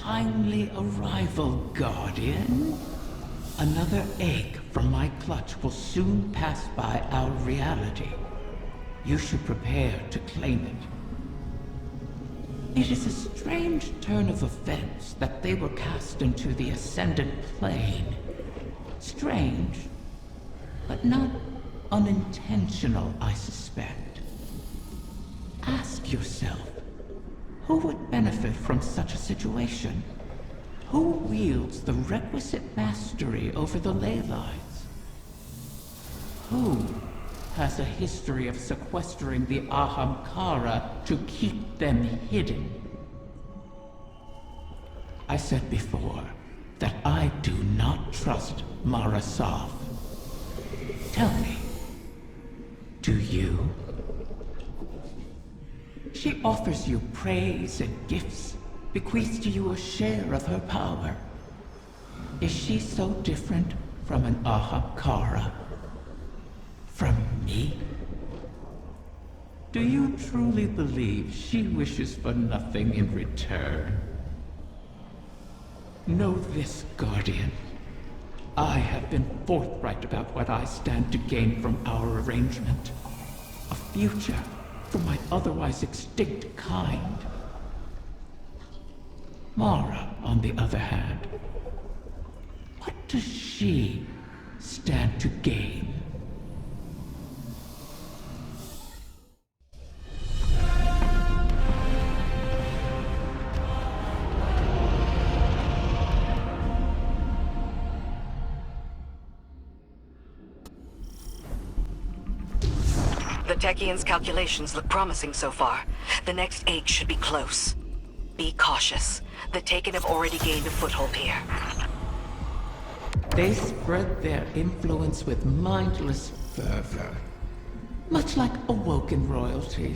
timely arrival, Guardian. Another egg from my clutch will soon pass by our reality. You should prepare to claim it. It is a strange turn of events that they were cast into the Ascendant Plane. Strange, but not unintentional, I suspect. Ask yourself, who would benefit from such a situation? Who wields the requisite mastery over the ley lines? Who has a history of sequestering the Ahamkara to keep them hidden? I said before that I do not trust Mara Sov. Tell me, do you? She offers you praise and gifts, bequeaths to you a share of her power. Is she so different from an Ahamkara? From me? Do you truly believe she wishes for nothing in return? Know this, Guardian. I have been forthright about what I stand to gain from our arrangement. A future for my otherwise extinct kind. Mara, on the other hand, what does she stand to gain? The Techian's calculations look promising so far. The next egg should be close. Be cautious. The Taken have already gained a foothold here. They spread their influence with mindless fervor, much like awoken royalty.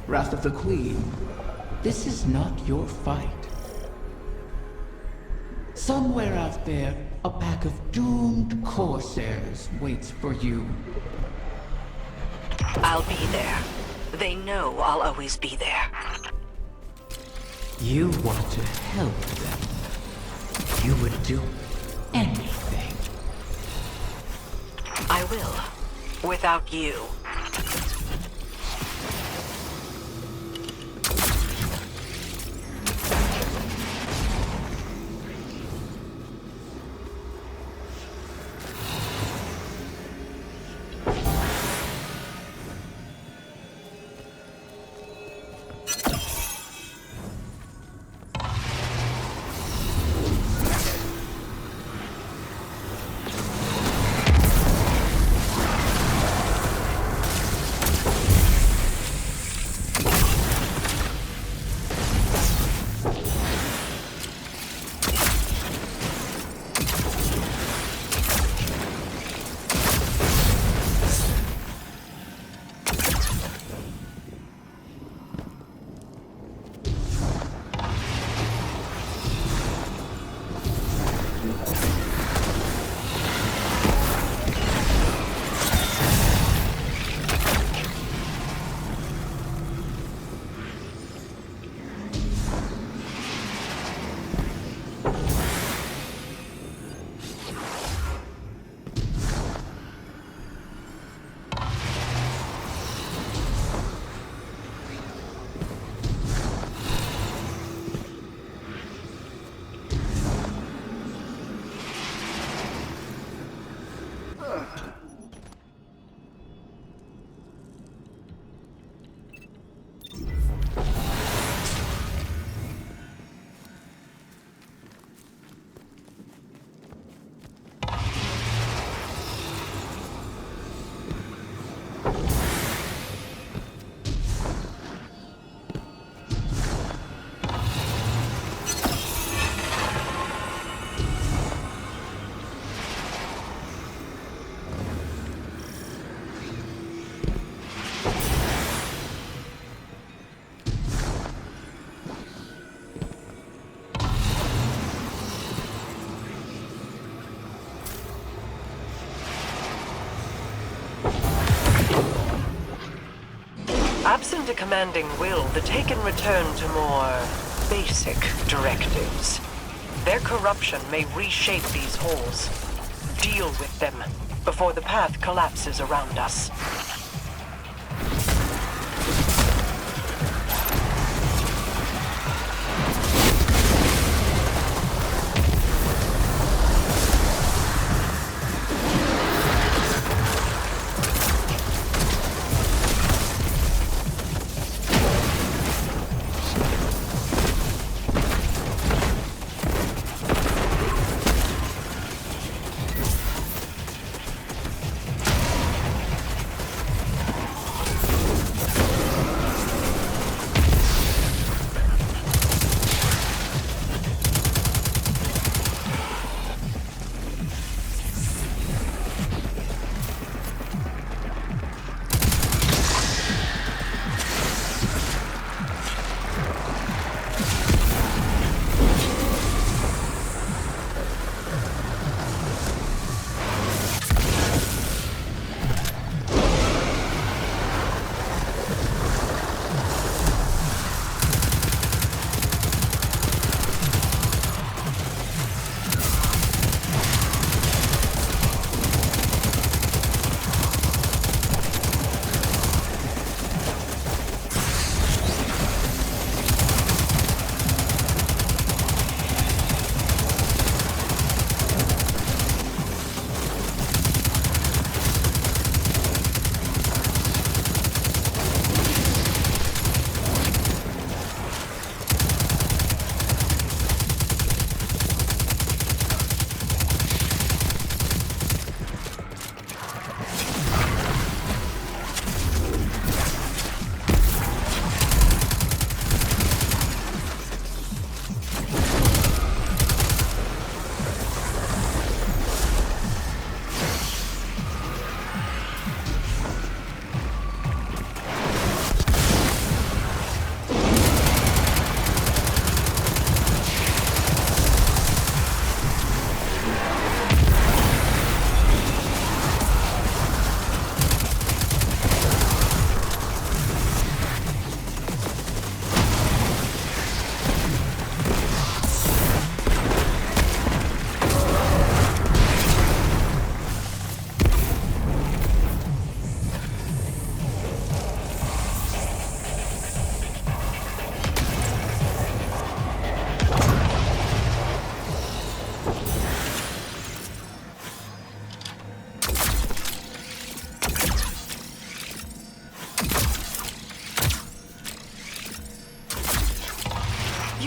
Wrath of the Queen, this is not your fight. Somewhere out there, a pack of doomed Corsairs waits for you. I'll be there. They know I'll always be there. You want to help them. You would do anything. I will. Without you. Absent a commanding will, the Taken return to more basic directives. Their corruption may reshape these holes. Deal with them before the path collapses around us.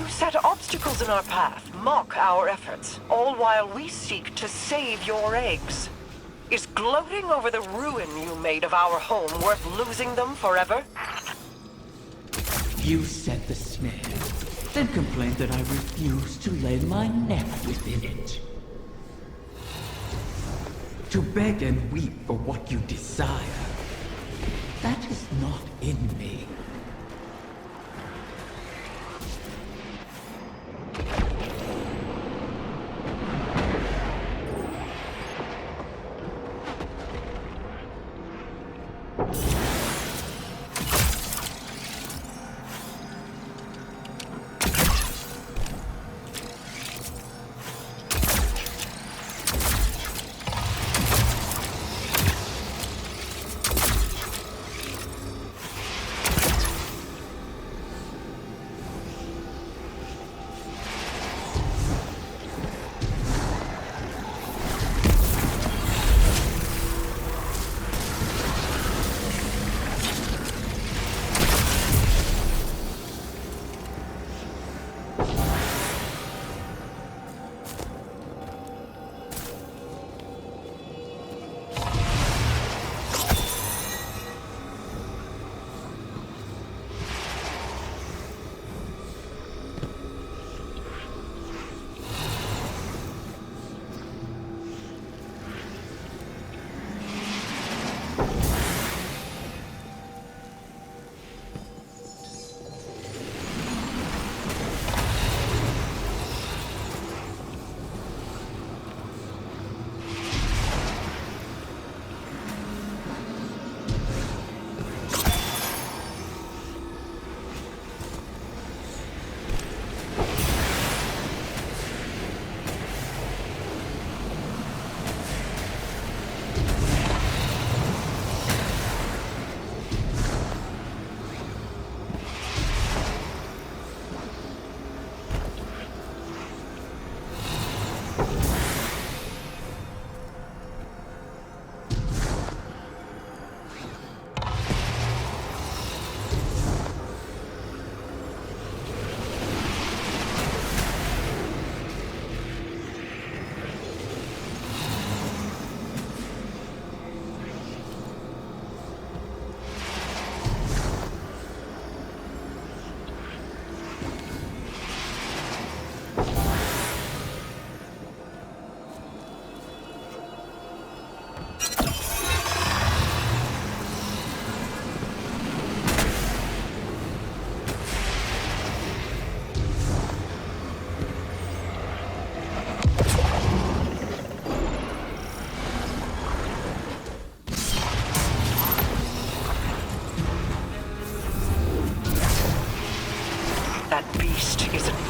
Set obstacles in our path, mock our efforts, all while we seek to save your eggs. Is gloating over the ruin you made of our home worth losing them forever? You set the snare, then complained that I refused to lay my neck within it. To beg and weep for what you desire, that is not in me.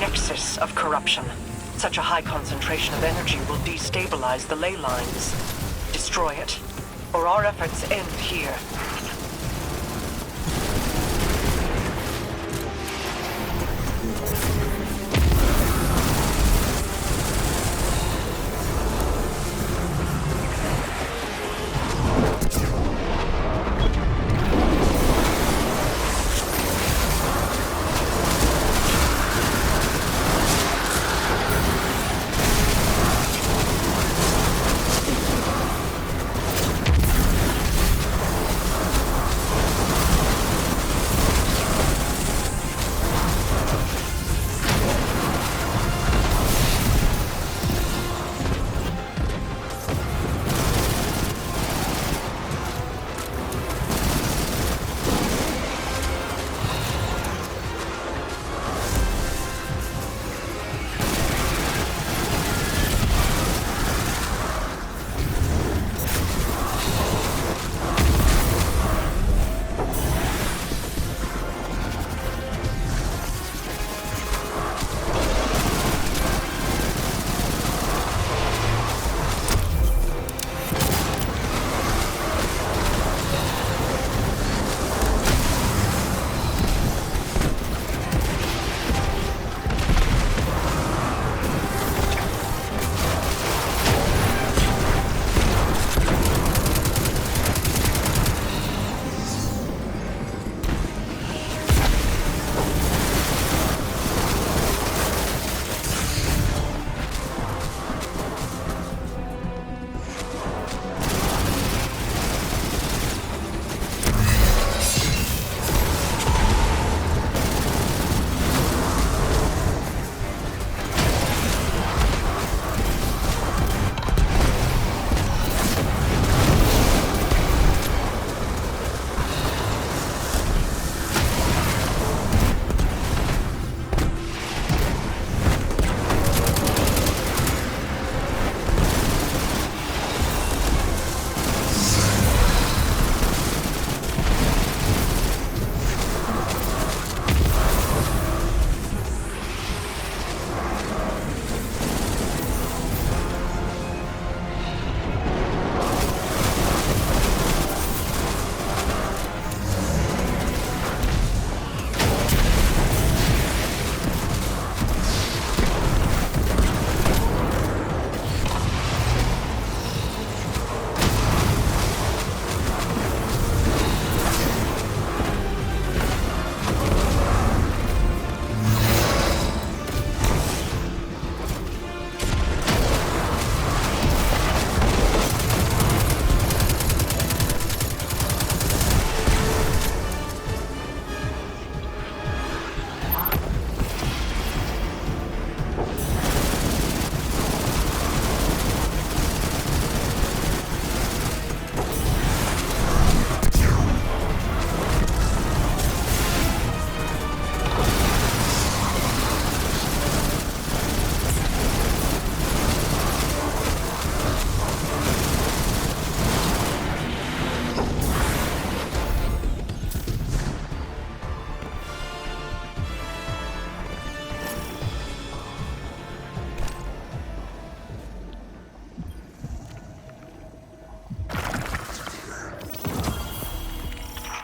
nexus of corruption. Such a high concentration of energy will destabilize the ley lines. Destroy it, or our efforts end here.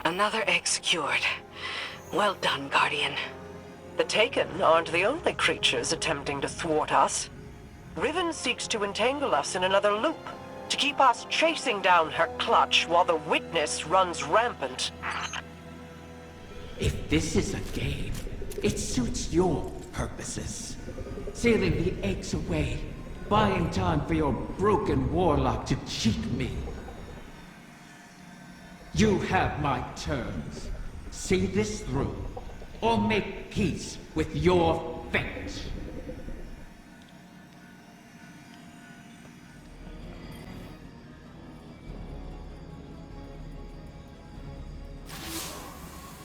Another egg secured. Well done, Guardian. The Taken aren't the only creatures attempting to thwart us. Riven seeks to entangle us in another loop, to keep us chasing down her clutch while the Witness runs rampant. If this is a game, it suits your purposes. Sealing the eggs away, buying time for your broken warlock to cheat me. You have my terms. See this through, or make peace with your fate.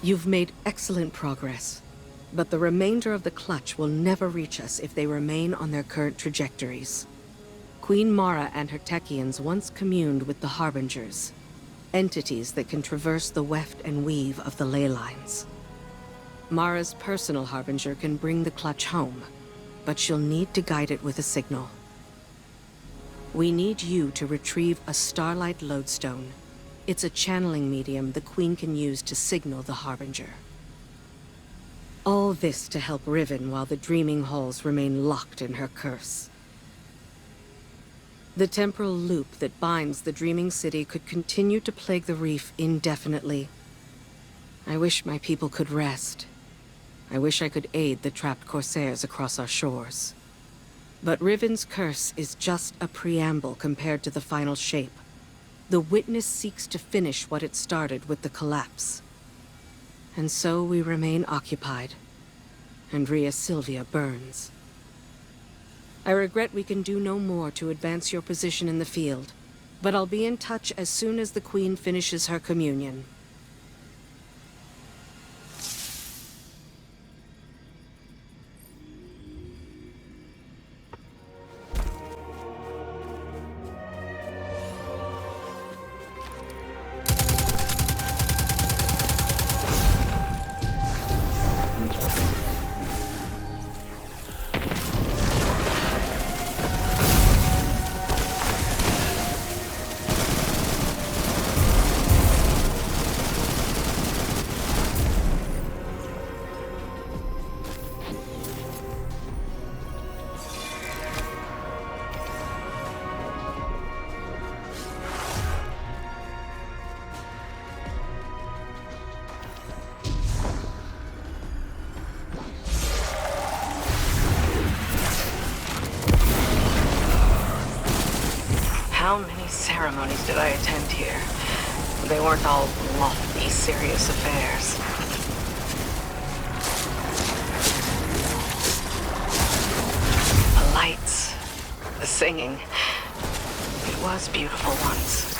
You've made excellent progress, but the remainder of the Clutch will never reach us if they remain on their current trajectories. Queen Mara and her Techians once communed with the Harbingers, entities that can traverse the weft and weave of the ley lines. Mara's personal harbinger can bring the clutch home, but she'll need to guide it with a signal. We need you to retrieve a Starlight Lodestone. It's a channeling medium the Queen can use to signal the harbinger. All this to help Riven while the Dreaming Halls remain locked in her curse. The temporal loop that binds the Dreaming City could continue to plague the reef indefinitely. I wish my people could rest. I wish I could aid the trapped Corsairs across our shores. But Riven's curse is just a preamble compared to the final shape. The Witness seeks to finish what it started with the collapse. And so we remain occupied, and Rhea Sylvia burns. I regret we can do no more to advance your position in the field, but I'll be in touch as soon as the Queen finishes her communion. How many ceremonies did I attend here? They weren't all lofty, serious affairs. The lights, the singing. It was beautiful once.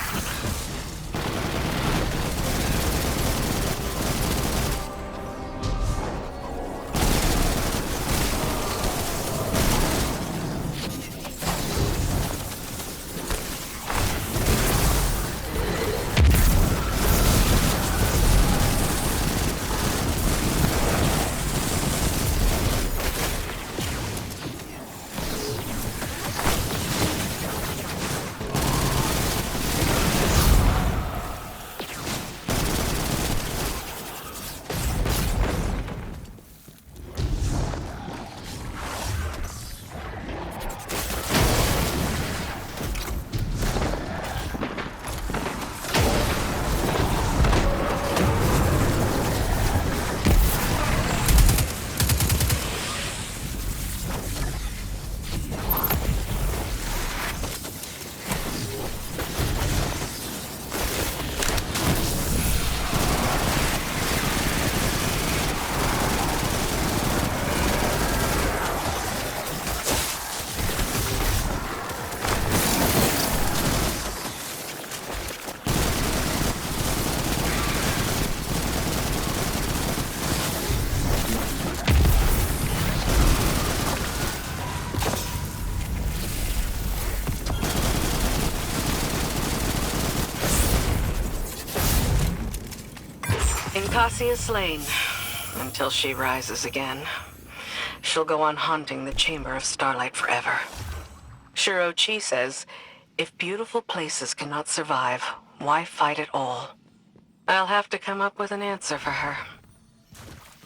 Cassia slain, until she rises again. She'll go on haunting the Chamber of Starlight forever. Shiro Chi says, if beautiful places cannot survive, why fight at all? I'll have to come up with an answer for her.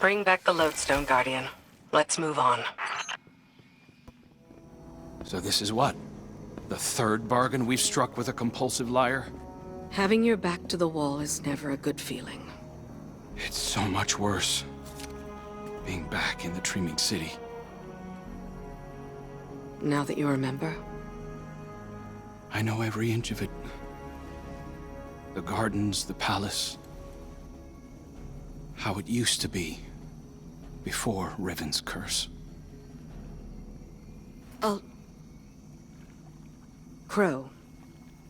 Bring back the Lodestone, Guardian. Let's move on. So this is what? The third bargain we've struck with a compulsive liar? Having your back to the wall is never a good feeling. It's so much worse. Being back in the Dreaming City. Now that you remember? I know every inch of it. The gardens, the palace. How it used to be. Before Riven's curse. Crow.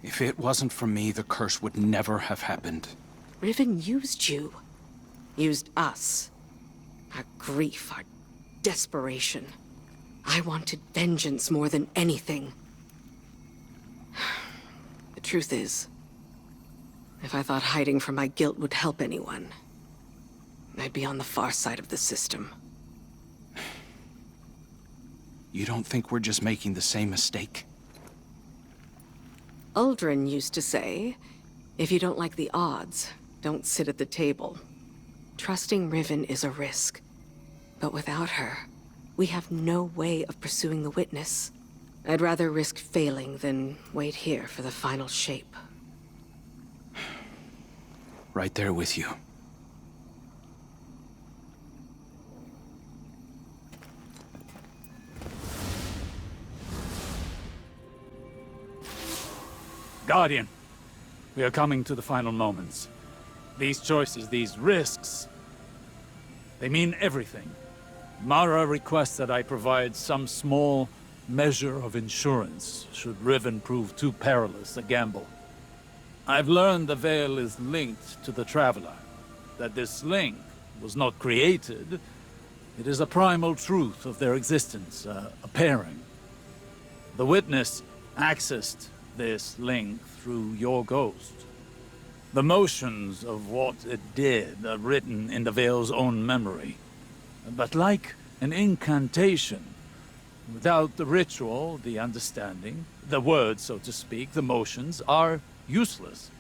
If it wasn't for me, the curse would never have happened. Riven used you. Used us. Our grief, our desperation. I wanted vengeance more than anything. The truth is, if I thought hiding from my guilt would help anyone, I'd be on the far side of the system. You don't think we're just making the same mistake? Uldren used to say, if you don't like the odds, don't sit at the table. Trusting Riven is a risk. But without her, we have no way of pursuing the witness. I'd rather risk failing than wait here for the final shape. Right there with you. Guardian, we are coming to the final moments. These choices, these risks, they mean everything. Mara requests that I provide some small measure of insurance should Riven prove too perilous a gamble. I've learned the Veil is linked to the Traveler, that this link was not created. It is a primal truth of their existence, a pairing. The Witness accessed this link through your ghost. The motions of what it did are written in the Veil's own memory. But like an incantation, without the ritual, the understanding, the words, so to speak, the motions, are useless.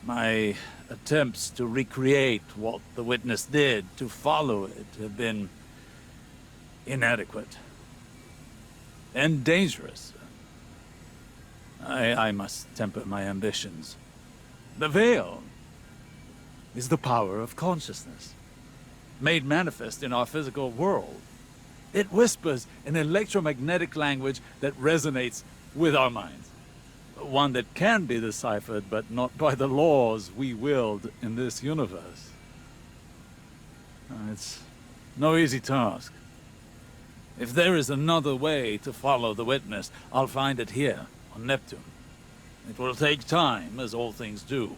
My attempts to recreate what the Witness did, to follow it, have been inadequate. And dangerous. I must temper my ambitions. The Veil is the power of consciousness, made manifest in our physical world. It whispers an electromagnetic language that resonates with our minds. One that can be deciphered, but not by the laws we wield in this universe. It's no easy task. If there is another way to follow the Witness, I'll find it here on Neptune. It will take time, as all things do.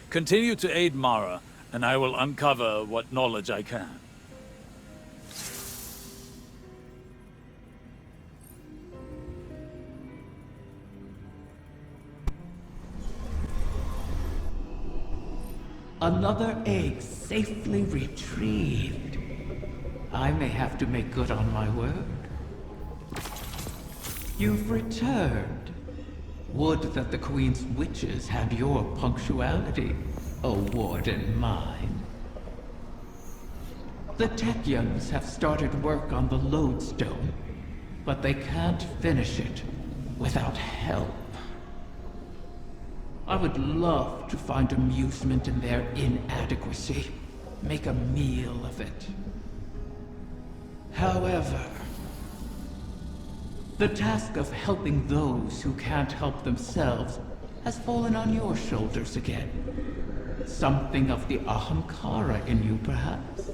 Continue to aid Mara, and I will uncover what knowledge I can. Another egg safely retrieved. I may have to make good on my word. You've returned. Would that the Queen's witches had your punctuality, O Warden mine. The Techeuns have started work on the Lodestone, but they can't finish it without help. I would love to find amusement in their inadequacy, make a meal of it. However, the task of helping those who can't help themselves has fallen on your shoulders again. Something of the Ahamkara in you, perhaps?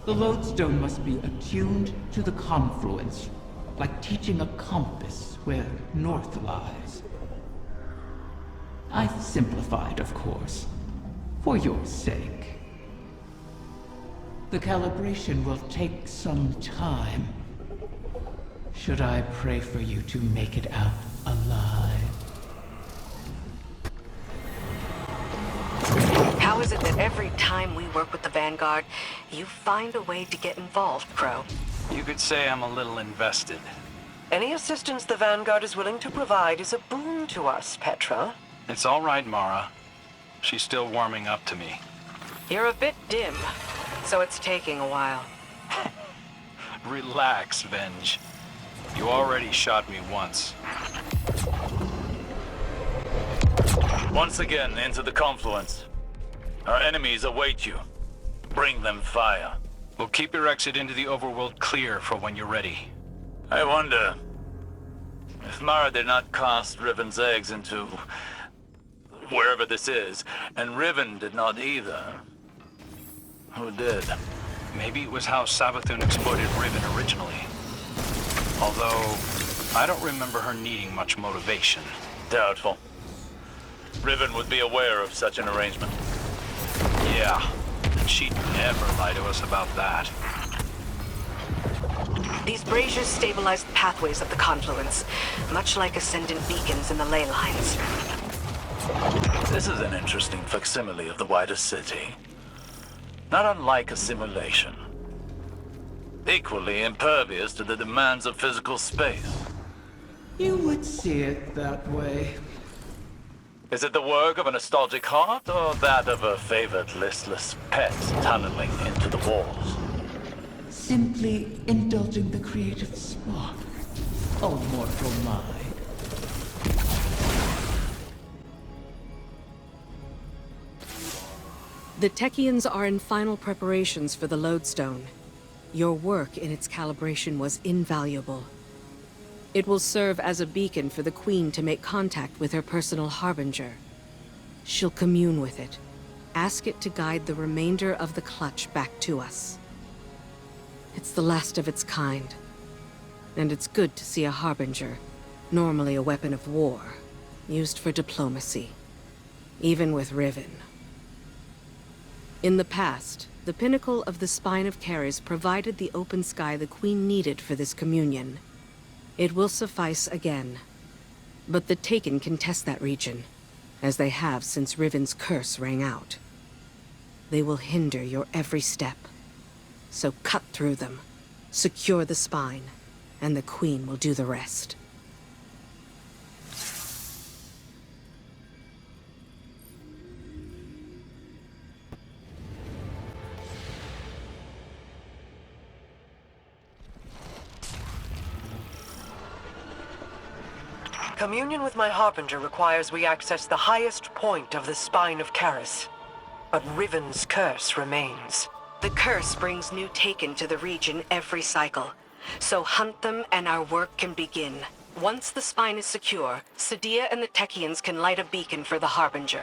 The Lodestone must be attuned to the confluence, like teaching a compass where north lies. I've simplified, of course, for your sake. The calibration will take some time. Should I pray for you to make it out alive? How is it that every time we work with the Vanguard, you find a way to get involved, Crow? You could say I'm a little invested. Any assistance the Vanguard is willing to provide is a boon to us, Petra. It's all right, Mara. She's still warming up to me. You're a bit dim, so it's taking a while. Relax, Venge. You already shot me once. Once again, into the confluence. Our enemies await you. Bring them fire. We'll keep your exit into the overworld clear for when you're ready. I wonder if Mara did not cast Riven's eggs into wherever this is, and Riven did not either. Who did? Maybe it was how Savathun exploited Riven originally. Although, I don't remember her needing much motivation. Doubtful. Riven would be aware of such an arrangement. Yeah, and she'd never lie to us about that. These braziers stabilize the pathways of the confluence, much like ascendant beacons in the ley lines. This is an interesting facsimile of the wider city. Not unlike a simulation. Equally impervious to the demands of physical space. You would see it that way. Is it the work of a nostalgic heart, or that of a favored listless pet tunneling into the walls? Simply indulging the creative spark, O mortal mind. The Techians are in final preparations for the Lodestone. Your work in its calibration was invaluable. It will serve as a beacon for the Queen to make contact with her personal Harbinger. She'll commune with it. Ask it to guide the remainder of the clutch back to us. It's the last of its kind. And it's good to see a Harbinger, normally a weapon of war, used for diplomacy. Even with Riven. In the past, the pinnacle of the Spine of Caris provided the open sky the Queen needed for this communion. It will suffice again. But the Taken can test that region, as they have since Riven's curse rang out. They will hinder your every step. So cut through them, secure the Spine, and the Queen will do the rest. Communion with my Harbinger requires we access the highest point of the Spine of Caris. But Riven's curse remains. The curse brings new Taken to the region every cycle. So hunt them and our work can begin. Once the Spine is secure, Sadia and the Techians can light a beacon for the Harbinger.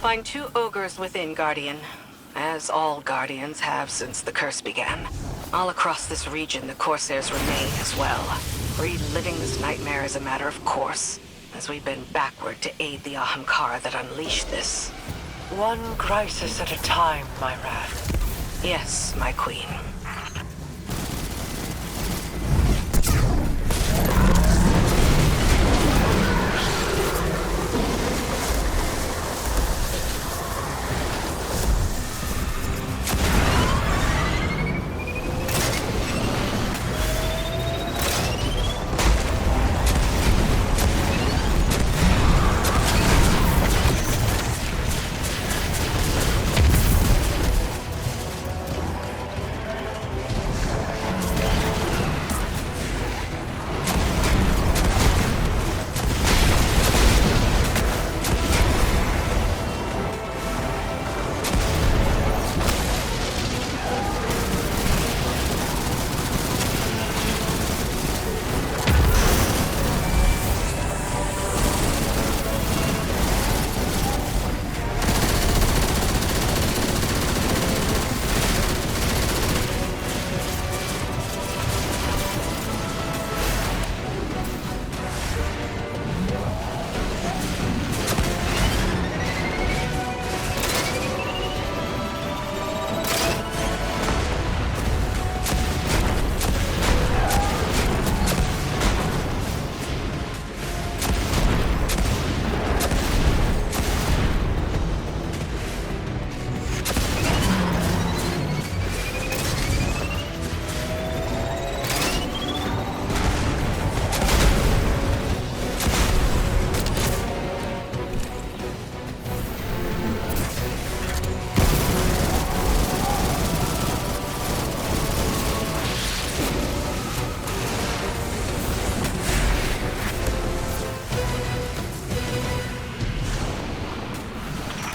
find 2 ogres within, Guardian. As all Guardians have since the curse began. All across this region, the Corsairs remain as well. Reliving this nightmare is a matter of course, as we bend backward to aid the Ahamkara that unleashed this. One crisis at a time, my wrath. Yes, my queen.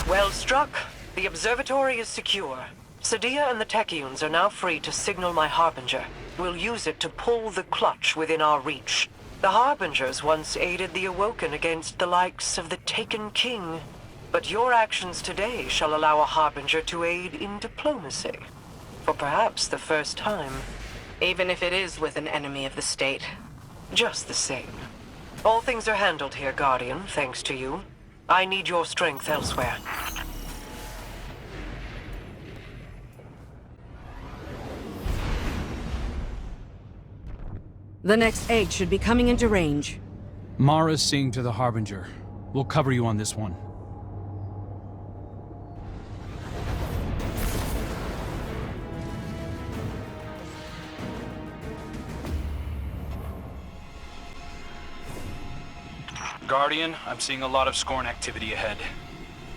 Well struck. The observatory is secure. Sadia and the Techians are now free to signal my Harbinger. We'll use it to pull the clutch within our reach. The Harbingers once aided the Awoken against the likes of the Taken King. But your actions today shall allow a Harbinger to aid in diplomacy. For perhaps the first time. Even if it is with an enemy of the state. Just the same. All things are handled here, Guardian, thanks to you. I need your strength elsewhere. The next egg should be coming into range. Mara's seeing to the Harbinger. We'll cover you on this one. Guardian, I'm seeing a lot of Scorn activity ahead.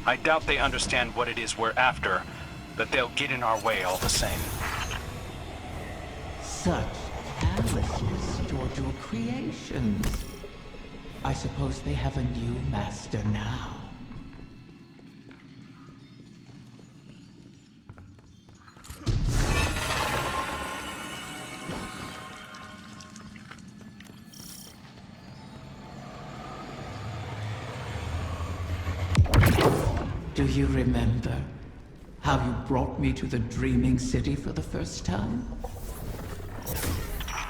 I doubt they understand what it is we're after, but they'll get in our way all the same. Such callousness toward your creations. I suppose they have a new master now. Do you remember how you brought me to the Dreaming City for the first time?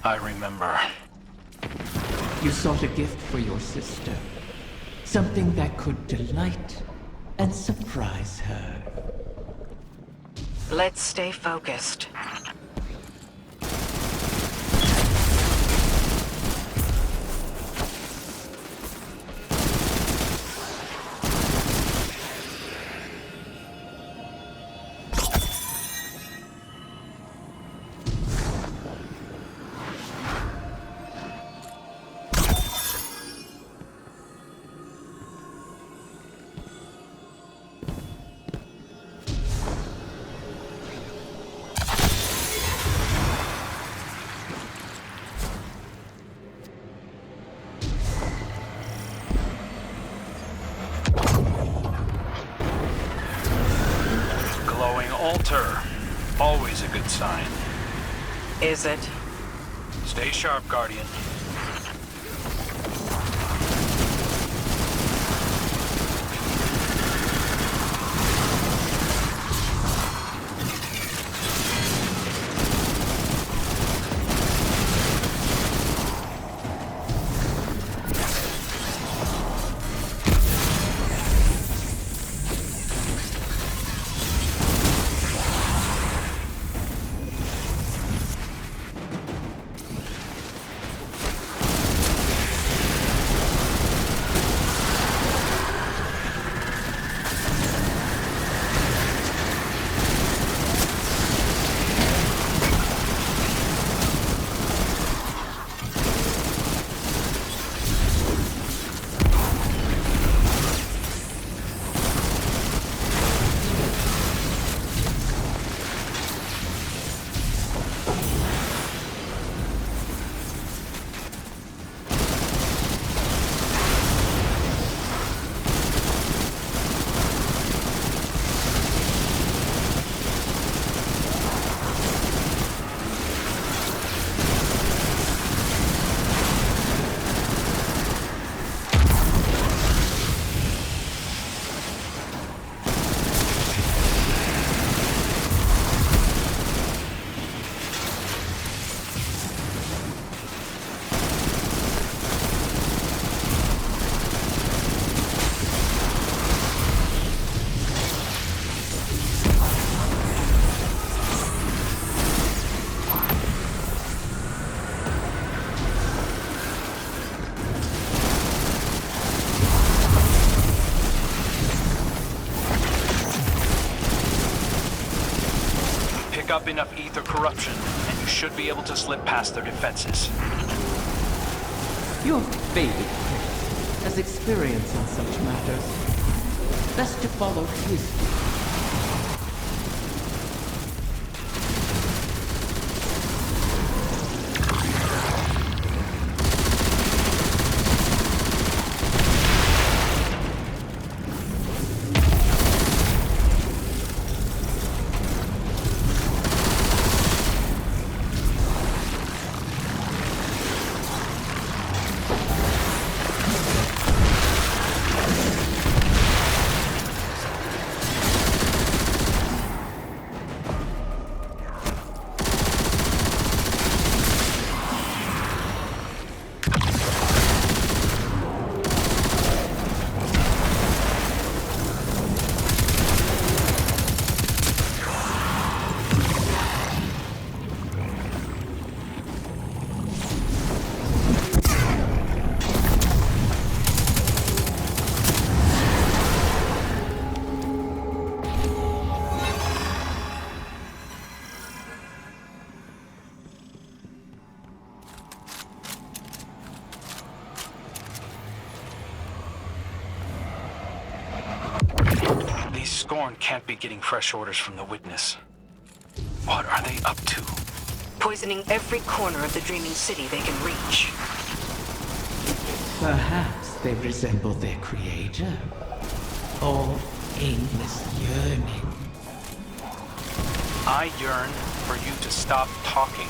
I remember. You sought a gift for your sister. Something that could delight and surprise her. Let's stay focused. Altar. Always a good sign. Is it? Stay sharp, Guardian. up enough ether corruption, and you should be able to slip past their defenses. Your favorite prince has experience in such matters. Best to follow his lead. Scorn can't be getting fresh orders from the Witness. What are they up to? Poisoning every corner of the Dreaming City they can reach. Perhaps they resemble their creator. All aimless yearning. I yearn for you to stop talking.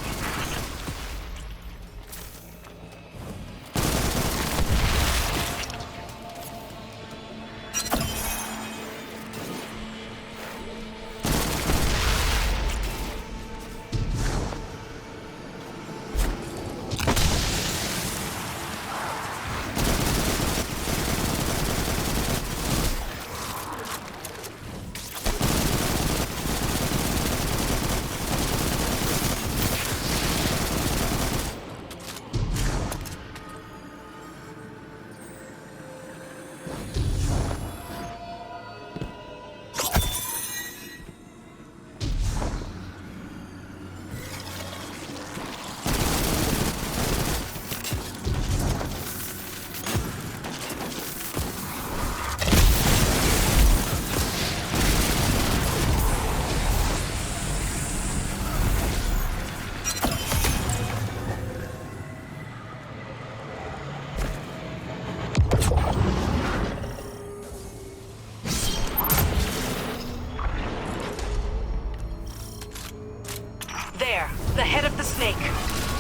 There, the head of the snake.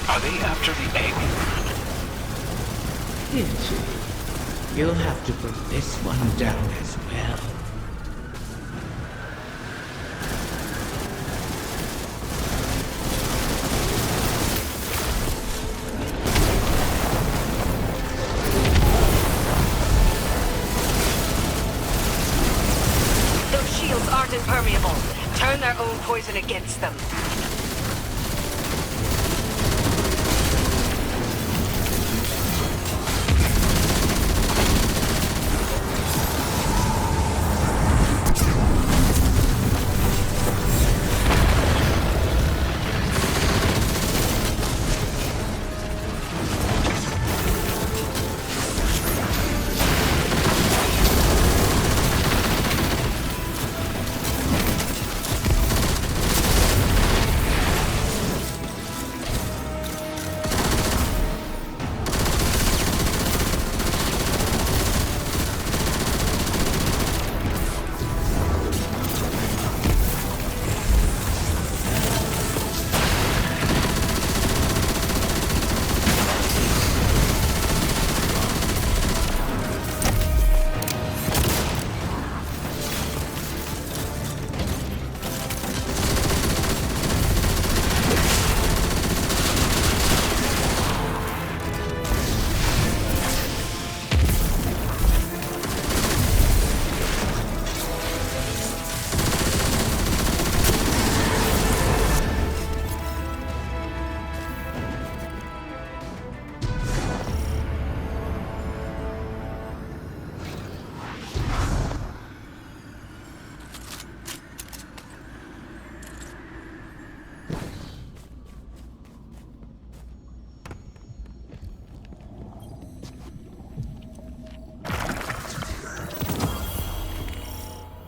Are they after the egg? Pity. You'll have to put this one down as well. Those shields aren't impermeable. Turn their own poison against them.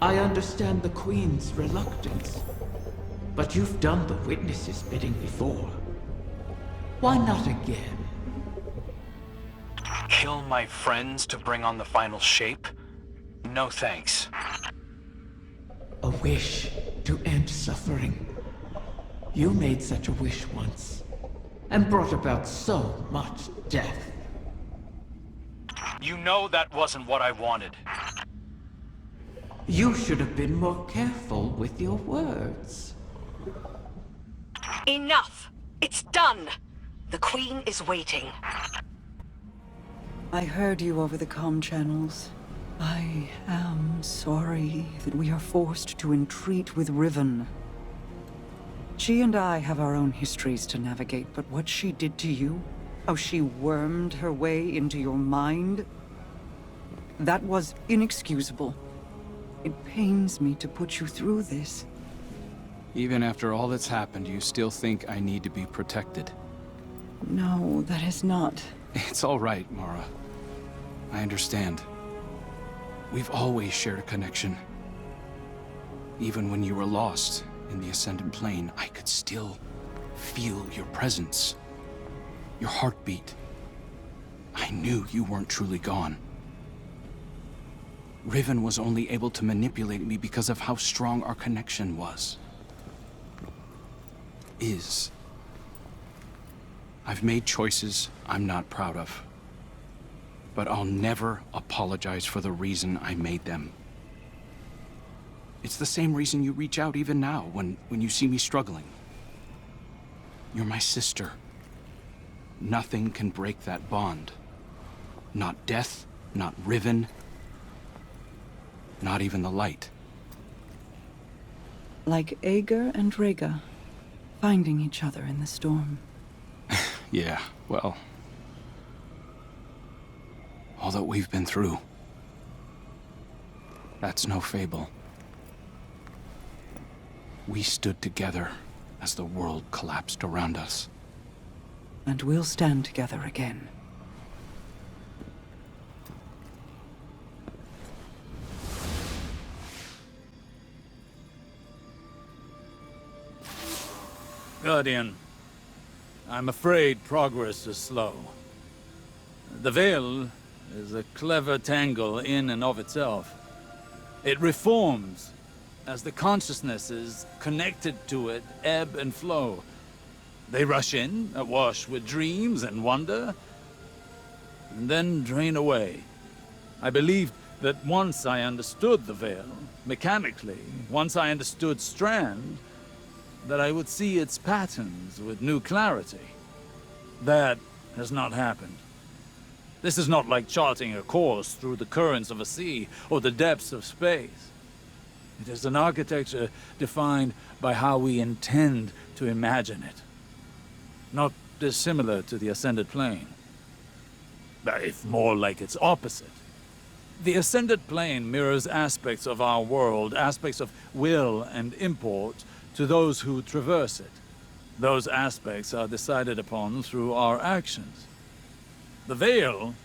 I understand the Queen's reluctance, but you've done the Witness's bidding before. Why not again? Kill my friends to bring on the final shape? No thanks. A wish to end suffering. You made such a wish once, and brought about so much death. You know that wasn't what I wanted. You should have been more careful with your words. Enough! It's done! The Queen is waiting. I heard you over the comm channels. I am sorry that we are forced to entreat with Riven. She and I have our own histories to navigate, but what she did to you, how she wormed her way into your mind, that was inexcusable. It pains me to put you through this. Even after all that's happened, you still think I need to be protected. No, that is not. It's all right, Mara. I understand. We've always shared a connection. Even when you were lost in the Ascendant Plane, I could still feel your presence. Your heartbeat. I knew you weren't truly gone. Riven was only able to manipulate me because of how strong our connection was. I've made choices I'm not proud of. But I'll never apologize for the reason I made them. It's the same reason you reach out even now, when you see me struggling. You're my sister. Nothing can break that bond. Not death, not Riven, not even the light. Like Ager and Rhaegar, finding each other in the storm. Yeah, well... all that we've been through. That's no fable. We stood together as the world collapsed around us. And we'll stand together again. Guardian, I'm afraid progress is slow. The Veil is a clever tangle in and of itself. It reforms as the consciousnesses connected to it ebb and flow. They rush in, awash with dreams and wonder, and then drain away. I believed that once I understood the Veil, mechanically, once I understood Strand, that I would see its patterns with new clarity. That has not happened. This is not like charting a course through the currents of a sea or the depths of space. It is an architecture defined by how we intend to imagine it. Not dissimilar to the Ascended Plane, if more like its opposite. The Ascended Plane mirrors aspects of our world, aspects of will and import, to those who traverse it. Those aspects are decided upon through our actions. The Veil,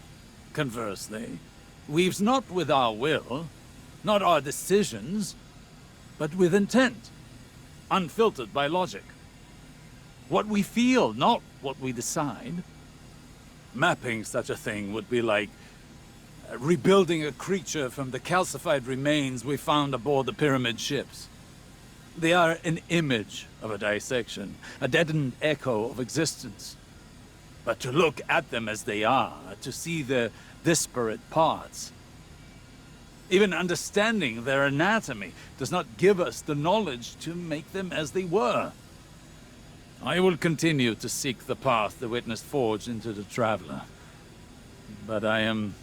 conversely, weaves not with our will, not our decisions, but with intent, unfiltered by logic. What we feel, not what we decide. Mapping such a thing would be like rebuilding a creature from the calcified remains we found aboard the pyramid ships. They are an image of a dissection, a deadened echo of existence. But to look at them as they are, to see their disparate parts, even understanding their anatomy, does not give us the knowledge to make them as they were. I will continue to seek the path the Witness forged into the Traveler, but I am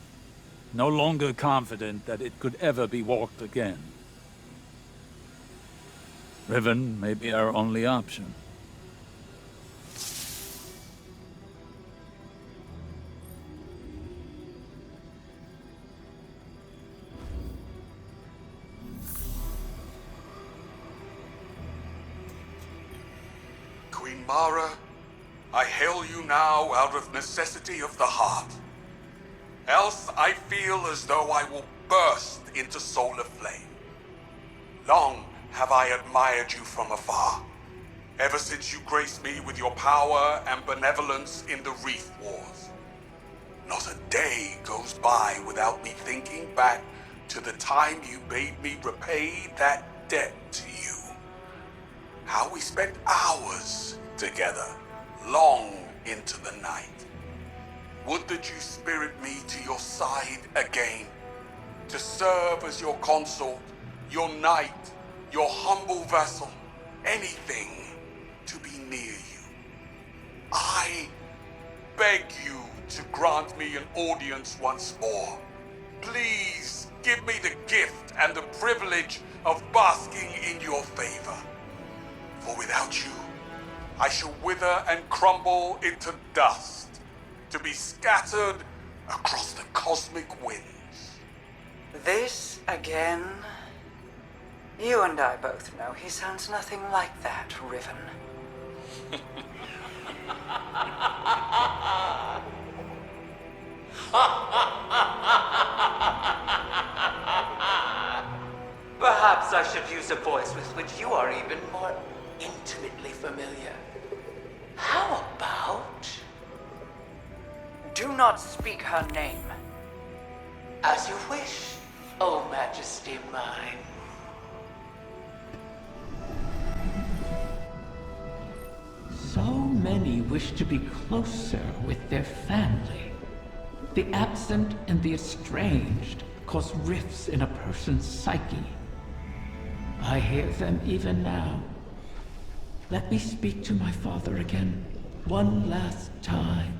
no longer confident that it could ever be walked again. Riven may be our only option. Queen Mara, I hail you now out of necessity of the heart. Else I feel as though I will burst into solar flame. Long have I admired you from afar, ever since you graced me with your power and benevolence in the Reef Wars. Not a day goes by without me thinking back to the time you bade me repay that debt to you. How we spent hours together, long into the night. Would that you spirit me to your side again, to serve as your consort, your knight, your humble vassal, anything to be near you. I beg you to grant me an audience once more. Please give me the gift and the privilege of basking in your favor. For without you, I shall wither and crumble into dust, to be scattered across the cosmic winds. This again? You and I both know he sounds nothing like that, Riven. Perhaps I should use a voice with which you are even more intimately familiar. How about... Do not speak her name. As you wish, O Majesty mine. So many wish to be closer with their family. The absent and the estranged cause rifts in a person's psyche. I hear them even now. Let me speak to my father again, one last time.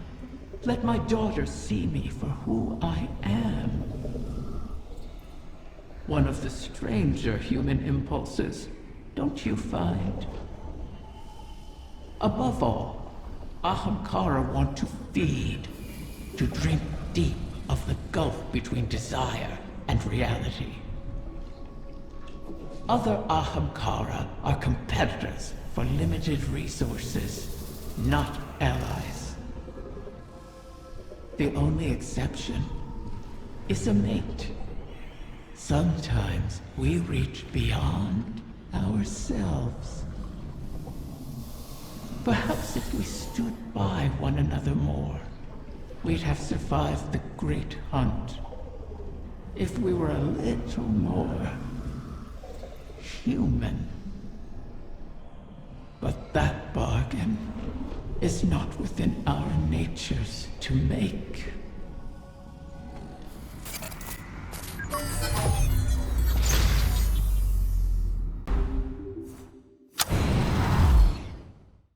Let my daughter see me for who I am. One of the stranger human impulses, don't you find? Above all, Ahamkara want to feed, to drink deep of the gulf between desire and reality. Other Ahamkara are competitors for limited resources, not allies. The only exception is a mate. Sometimes we reach beyond ourselves. Perhaps if we stood by one another more, we'd have survived the great hunt. If we were a little more human. But that bargain is not within our natures to make.